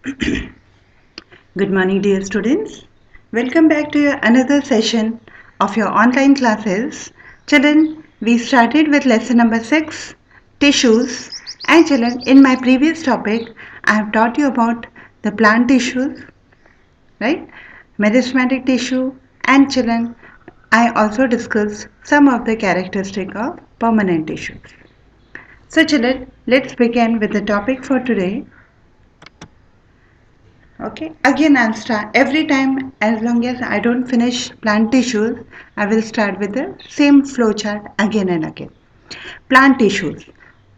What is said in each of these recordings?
Good morning, dear students. Welcome back to your another session of your online classes. Children, we started with lesson number 6, tissues. And children, in my previous topic, I have taught you about the plant tissues, right? Meristematic tissue. And children, I also discussed some of the characteristics of permanent tissues. So children, let's begin with the topic for today. Okay, again I'll start every time as long as I don't finish plant tissues, I will start with the same flowchart again and again. Plant tissues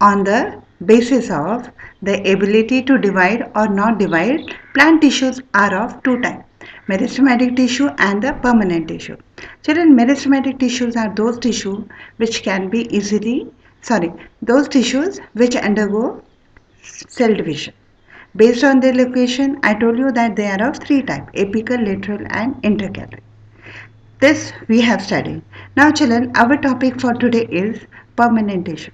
on the basis of the ability to divide or not divide, plant tissues are of two types, meristematic tissue and the permanent tissue. Children, meristematic tissues are those tissue which can be those tissues which undergo cell division. Based on their location, I told you that they are of three types, apical, lateral and intercalary. This we have studied. Now children, our topic for today is permanent tissue.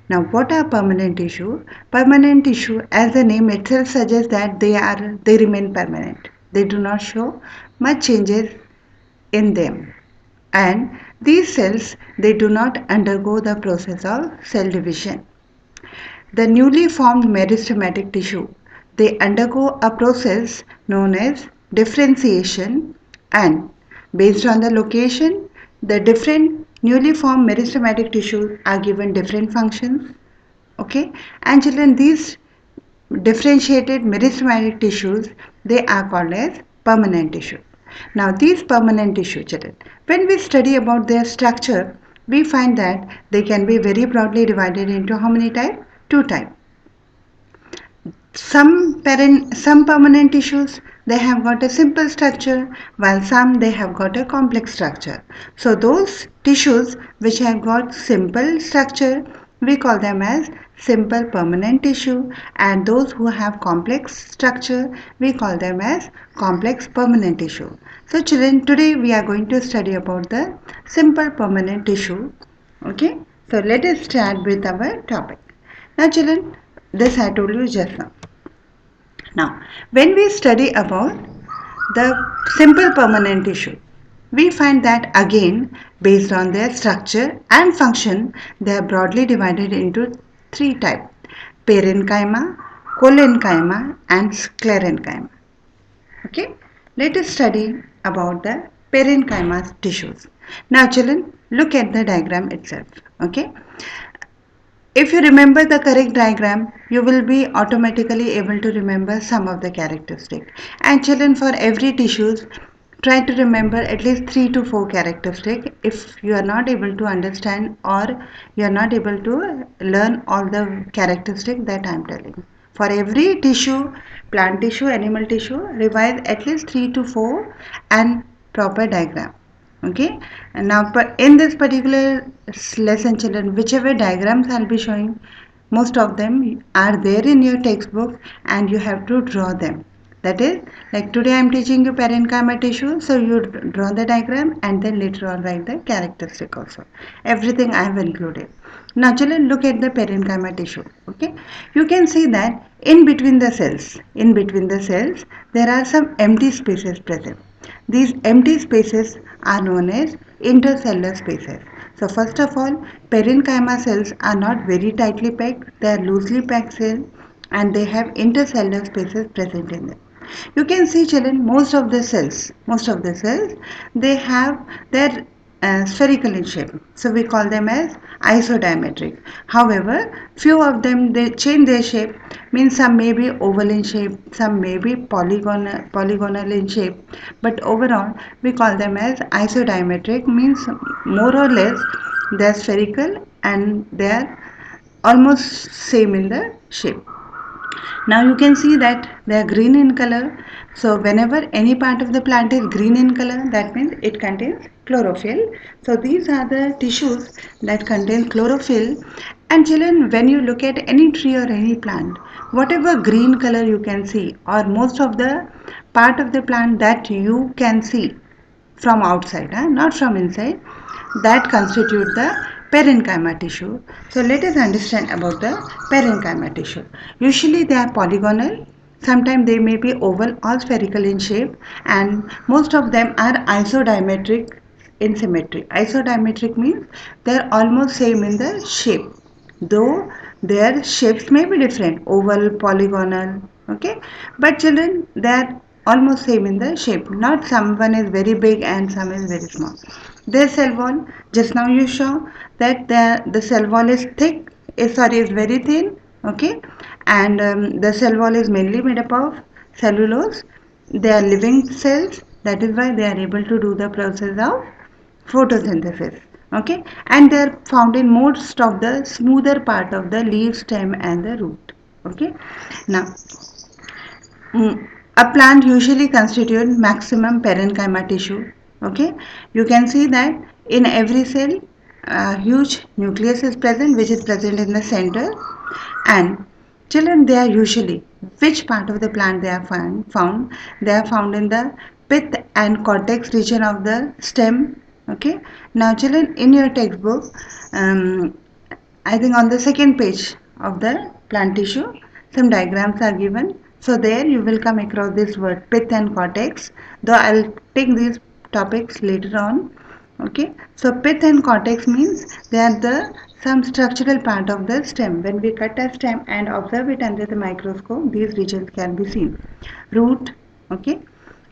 Now what are permanent tissue? Permanent tissue, as the name itself suggests, that they remain permanent. They do not show much changes in them. And these cells, they do not undergo the process of cell division. The newly formed meristematic tissue, they undergo a process known as differentiation, and based on the location, the different newly formed meristematic tissues are given different functions. Okay, and children, these differentiated meristematic tissues, they are called as permanent tissue. Now these permanent tissue, children, when we study about their structure, we find that they can be very broadly divided into how many types? Two types. Some permanent tissues, they have got a simple structure, while some they have got a complex structure. So those tissues which have got simple structure, we call them as simple permanent tissue, and those who have complex structure, we call them as complex permanent tissue. So children, today we are going to study about the simple permanent tissue. Okay, so let us start with our topic. Now children, this I told you just now. Now, when we study about the simple permanent tissue, we find that again, based on their structure and function, they are broadly divided into three types: parenchyma, collenchyma, and sclerenchyma. Okay, let us study about the parenchyma tissues. Now, children, look at the diagram itself. Okay, if you remember the correct diagram, you will be automatically able to remember some of the characteristics. And children, for every tissues, try to remember at least 3 to 4 characteristics if you are not able to understand or you are not able to learn all the characteristics that I am telling. For every tissue, plant tissue, animal tissue, revise at least 3 to 4 and proper diagram. Okay, and now in this particular lesson, children, whichever diagrams I'll be showing, most of them are there in your textbook and you have to draw them. That is, like today I'm teaching you parenchyma tissue, so you draw the diagram and then later on write the characteristic also. Everything I have included. Now children, look at the parenchyma tissue. Okay, you can see that in between the cells, there are some empty spaces present. These empty spaces are known as intercellular spaces. So first of all, parenchyma cells are not very tightly packed, they are loosely packed cells and they have intercellular spaces present in them. You can see children, most of the cells, they have their spherical in shape. So we call them as isodiametric. However, few of them they change their shape, means some may be oval in shape, some may be polygonal in shape, but overall we call them as isodiametric, means more or less they are spherical and they are almost same in the shape. Now you can see that they are green in color. So whenever any part of the plant is green in color, that means it contains chlorophyll. So these are the tissues that contain chlorophyll. And children, when you look at any tree or any plant, whatever green color you can see, or most of the part of the plant that you can see from outside, not from inside, that constitute the parenchyma tissue. So let us understand about the parenchyma tissue. Usually they are polygonal, Sometimes they may be oval or spherical in shape, and most of them are isodiametric in symmetry. Isodiametric means they are almost same in the shape, though their shapes may be different, oval, polygonal, okay, but children, they are almost same in the shape, not someone is very big and some is very small. Their cell wall, just now you saw that the cell wall is thick, is very thin, okay, and the cell wall is mainly made up of cellulose. They are living cells, that is why they are able to do the process of photosynthesis, okay, and they are found in most of the smoother part of the leaf, stem and the root, okay. Now, a plant usually constitutes maximum parenchyma tissue. Okay, you can see that in every cell, a huge nucleus is present, which is present in the center, and children, they are usually, which part of the plant they are found? They are found in the pith and cortex region of the stem. Okay. Now, children, in your textbook, um, I think on the second page of the plant tissue, some diagrams are given. So there you will come across this word pith and cortex. Though I'll take these topics later on. Okay. So pith and cortex means they are the some structural part of the stem. When we cut a stem and observe it under the microscope, these regions can be seen. Root. Okay.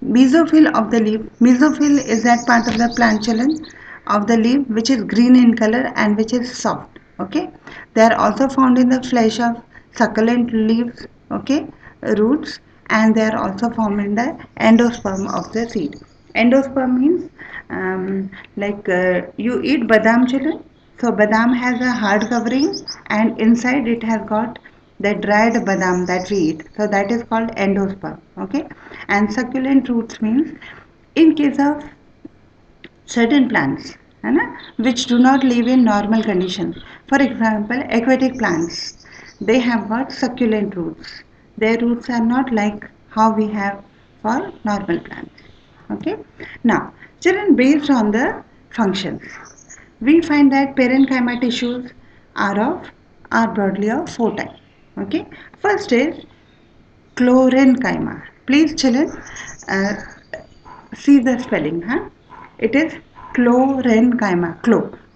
Mesophyll of the leaf. Mesophyll is that part of the plant children of the leaf which is green in color and which is soft. Okay. They are also found in the flesh of succulent leaves. Okay. Roots, and they are also found in the endosperm of the seed. Endosperm means you eat badam children. So badam has a hard covering and inside it has got the dried badam that we eat. So that is called endosperm. Okay. And succulent roots means in case of certain plants है ना, which do not live in normal conditions. For example, aquatic plants, they have got succulent roots. Their roots are not like how we have for normal plants. Okay. Now, children, based on the functions, we find that parenchyma tissues are broadly of four types. Okay. First is chlorenchyma. Please, children, uh, see the spelling, huh? It is chlorenchyma.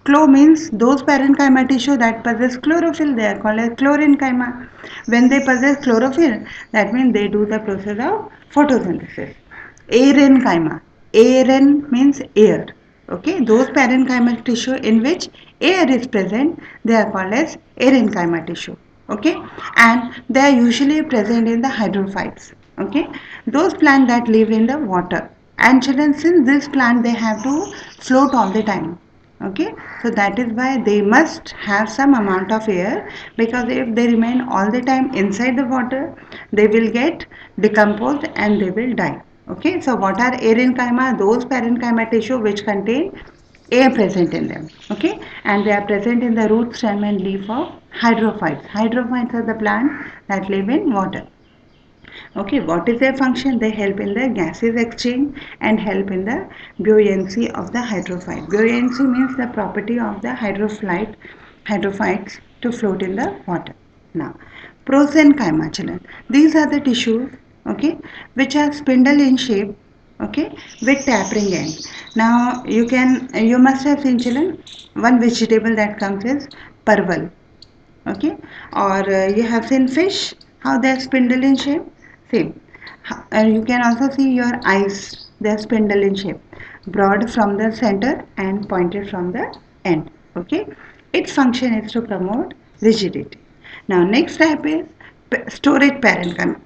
Chlo means those parenchyma tissue that possess chlorophyll, they are called as chlorenchyma. When they possess chlorophyll, that means they do the process of photosynthesis. Aerenchyma. Aeren means air. Okay, those parenchymal tissue in which air is present, they are called as aerenchyma tissue. Okay, and they are usually present in the hydrophytes. Okay, those plants that live in the water. And children, since this plant they have to float all the time. Okay, so that is why they must have some amount of air, because if they remain all the time inside the water, they will get decomposed and they will die. Okay, so what are aerenchyma? Those parenchyma tissue which contain air present in them. Okay, and they are present in the root, stem and leaf of hydrophytes. Hydrophytes are the plants that live in water. Okay, what is their function? They help in the gases exchange and help in the buoyancy of the hydrophyte. Buoyancy means the property of the hydrophytes to float in the water. Now, prosenchyma children. These are the tissues, okay, which are spindle in shape, okay, with tapering end. Now you must have seen children, one vegetable that comes is parval, okay, or you have seen fish, how they are spindle in shape, same. You can also see your eyes, they are spindle in shape, broad from the center and pointed from the end. Okay, its function is to promote rigidity. Now next type is storage parenchyma.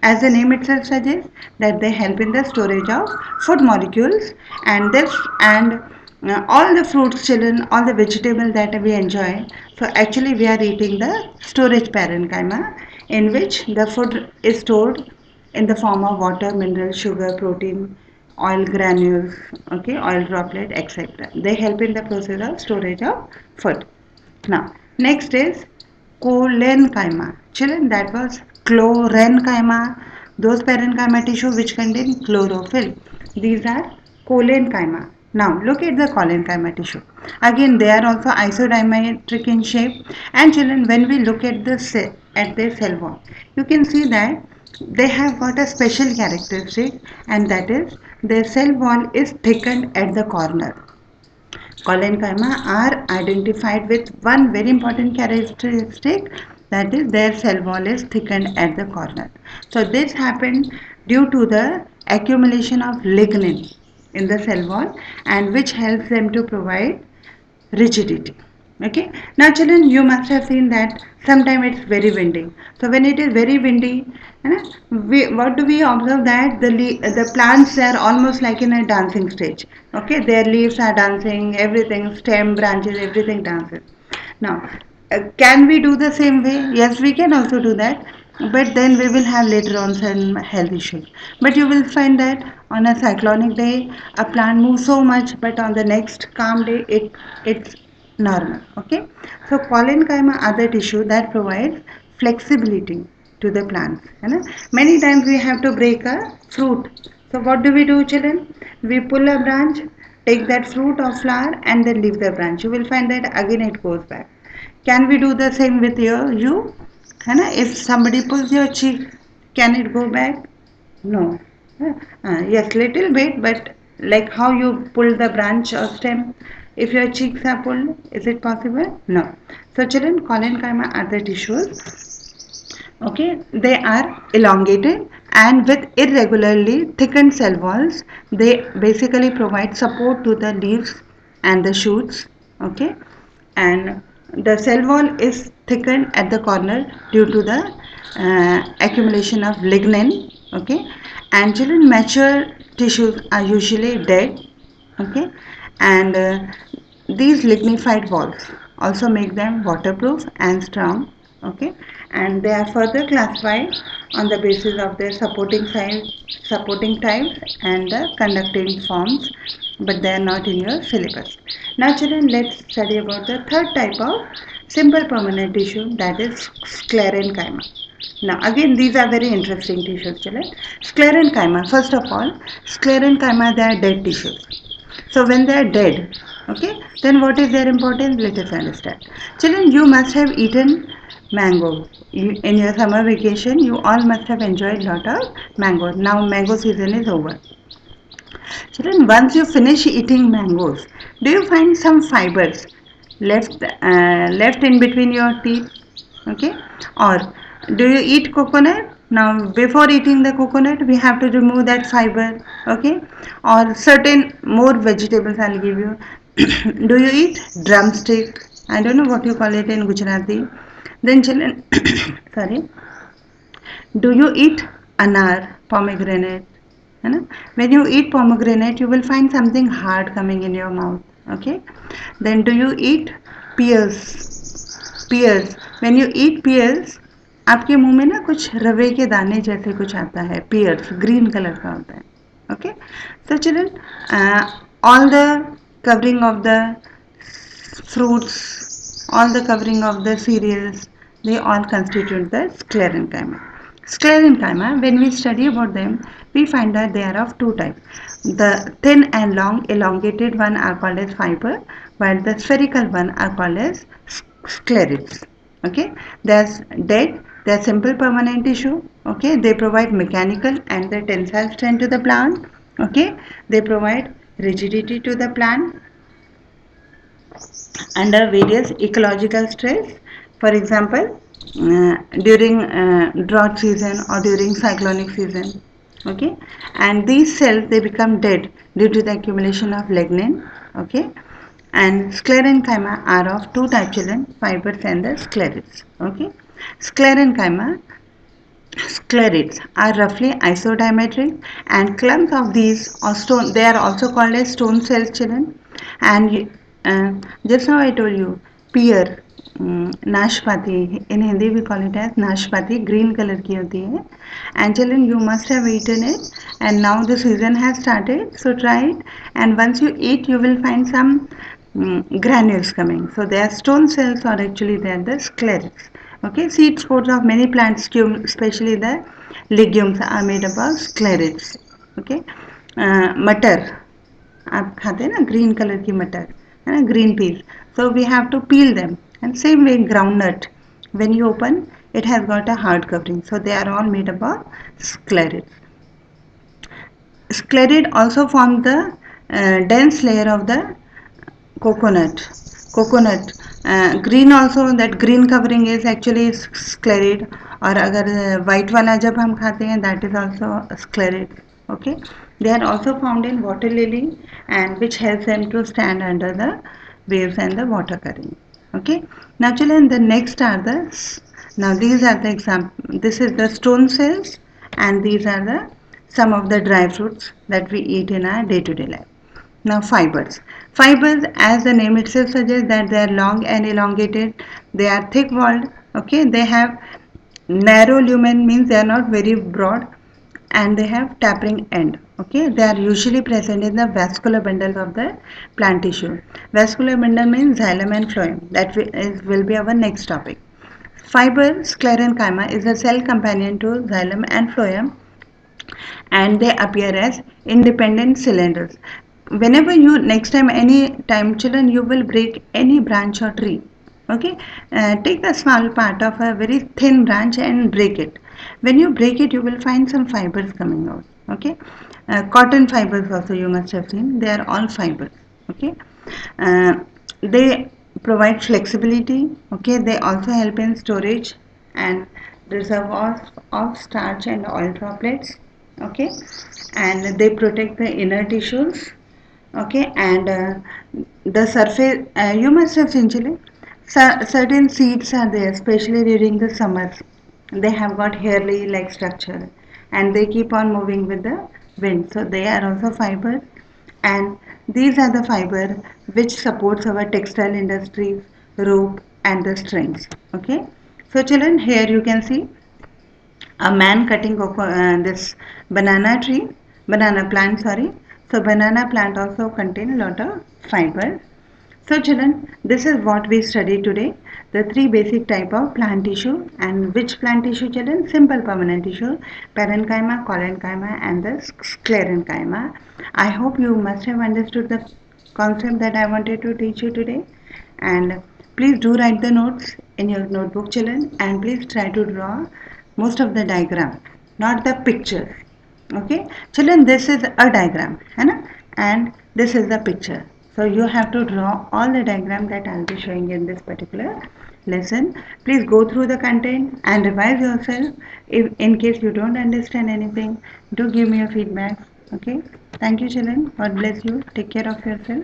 As the name itself suggests, that they help in the storage of food molecules, and all the fruits, children, all the vegetables that we enjoy. So actually we are eating the storage parenchyma, in which the food is stored in the form of water, mineral, sugar, protein, oil granules, okay, oil droplet, etc. They help in the process of storage of food. Now, next is cholenchyma. Children, that was chlorenchyma. Those parenchyma tissue which contain chlorophyll. These are cholenchyma. Now, look at the cholenchyma tissue. Again, they are also isodiametric in shape. And children, when we look at their cell wall, you can see that They have got a special characteristic, and that is their cell wall is thickened at the corner. Collenchyma are identified with one very important characteristic, that is their cell wall is thickened at the corner. So this happened due to the accumulation of lignin in the cell wall, and which helps them to provide rigidity. Okay, now children, you must have seen that sometimes it's very windy. So when it is very windy, what do we observe, that the plants are almost like in a dancing stage. Okay, their leaves are dancing, everything, stem, branches, everything dances. Now, can we do the same way? Yes, we can also do that, but then we will have later on some health issues. But you will find that on a cyclonic day, a plant moves so much, but on the next calm day, it's normal. Okay, so parenchyma are the tissue that provides flexibility to the plants. Many times we have to break a fruit. So what do we do, children? We pull a branch, take that fruit or flower, and then leave the branch. You will find that again it goes back. Can we do the same with you? If somebody pulls your cheek, can it go back? No. Yes, little bit, but like how you pull the branch or stem, if your cheeks are pulled, is it possible? No. So children, collenchyma are the tissues. Okay, they are elongated and with irregularly thickened cell walls. They basically provide support to the leaves and the shoots. Okay, and the cell wall is thickened at the corner due to the accumulation of lignin. Okay, and children, mature tissues are usually dead. Okay, and these lignified walls also make them waterproof and strong. Okay, and they are further classified on the basis of their supporting types and the conducting forms, but they are not in your syllabus. Now children, let's study about the third type of simple permanent tissue, that is sclerenchyma. Now again, these are very interesting tissues, children. Sclerenchyma, first of all, sclerenchyma, they are dead tissues. So when they are dead, okay, then what is their importance? Let us understand. Children, you must have eaten mango. In your summer vacation, you all must have enjoyed lot of mango. Now mango season is over. Children, once you finish eating mangoes, do you find some fibers left in between your teeth? Okay, or do you eat coconut? Now before eating the coconut, we have to remove that fiber. Okay, or certain more vegetables I'll give you. Do you eat drumstick? I don't know what you call it in Gujarati. Then children, sorry, do you eat anar, pomegranate? When you eat pomegranate, you will find something hard coming in your mouth. Okay. Then do you eat pears? Pears. When you eat pears, आपके मुंह में ना कुछ रवे के दाने जैसे कुछ आता है. Pears, green color का होता है. Okay. So children, all the covering of the fruits, all the covering of the cereals, they all constitute the sclerenchyma. Sclerenchyma, when we study about them, we find that they are of two types. The thin and long elongated one are called as fiber, while the spherical one are called as sclerids. Okay, there's dead, they're simple permanent tissue. Okay, they provide mechanical and the tensile strength to the plant. Okay, they provide rigidity to the plant under various ecological stress. For example, during drought season or during cyclonic season. Okay, and these cells, they become dead due to the accumulation of lignin. Okay, and sclerenchyma are of two types, children: fibers and the sclerids. Okay, sclerenchyma sclerids are roughly isodiametric, and clumps of these or stone, they are also called as stone cells, children. And just now I told you, pear, नाशपाती, in Hindi we call it as नाशपाती, green color की होती है. And children, you must have eaten it, and now the season has started, so try it. And once you eat, you will find some granules coming. So they are stone cells, or actually they are the sclerids. Okay, seed spores of many plants, especially the legumes, are made up of sclerids. Okay, मटर आप खाते हैं ना, green colour की मटर, है ना, green peas. So we have to peel them. And same way groundnut, when you open, it has got a hard covering. So they are all made up of sclerids. Sclerid also form the dense layer of the coconut. Coconut green also, that green covering is actually sclerid. और अगर white वाला जब हम खाते हैं, that is also sclerid. Okay, they are also found in water lily, and which helps them to stand under the waves and the water current. Okay, now children, the next are the, now these are the example, this is the stone cells, and these are the some of the dry fruits that we eat in our day-to-day life. Now fibers. Fibers, as the name itself suggests, that they are long and elongated. They are thick-walled. Okay, they have narrow lumen, means they are not very broad, and they have tapering end. Okay, they are usually present in the vascular bundle of the plant tissue. Vascular bundle means xylem and phloem. That will be our next topic. Fiber, sclerenchyma, is a cell companion to xylem and phloem, and they appear as independent cylinders. Whenever you, next time, any time children, you will break any branch or tree, okay, take a small part of a very thin branch and break it. When you break it, you will find some fibers coming out. Okay, cotton fibers also you must have seen, they are all fibers. Okay, uh, they provide flexibility. Okay, they also help in storage and reservoirs of starch and oil droplets. Okay, and they protect the inner tissues. Okay, and the surface, you must have seen children, certain seeds are there, especially during the summers. They have got hairy like structure, and they keep on moving with the wind, so they are also fibers. And these are the fiber which supports our textile industries, rope and the strings. Okay, so children, here you can see a man cutting this banana tree, banana plant, sorry. So banana plant also contain a lot of fiber. So children, this is what we studied today. The three basic type of plant tissue. And which plant tissue children? Simple permanent tissue, parenchyma, collenchyma and the sclerenchyma. I hope you must have understood the concept that I wanted to teach you today. And please do write the notes in your notebook children, and please try to draw most of the diagram, not the pictures. Okay children, this is a diagram, है ना? And this is the picture. So you have to draw all the diagram that I'll be showing in this particular lesson. Please go through the content and revise yourself. If in case you don't understand anything, do give me a feedback. Okay, thank you children, God bless you, take care of yourself.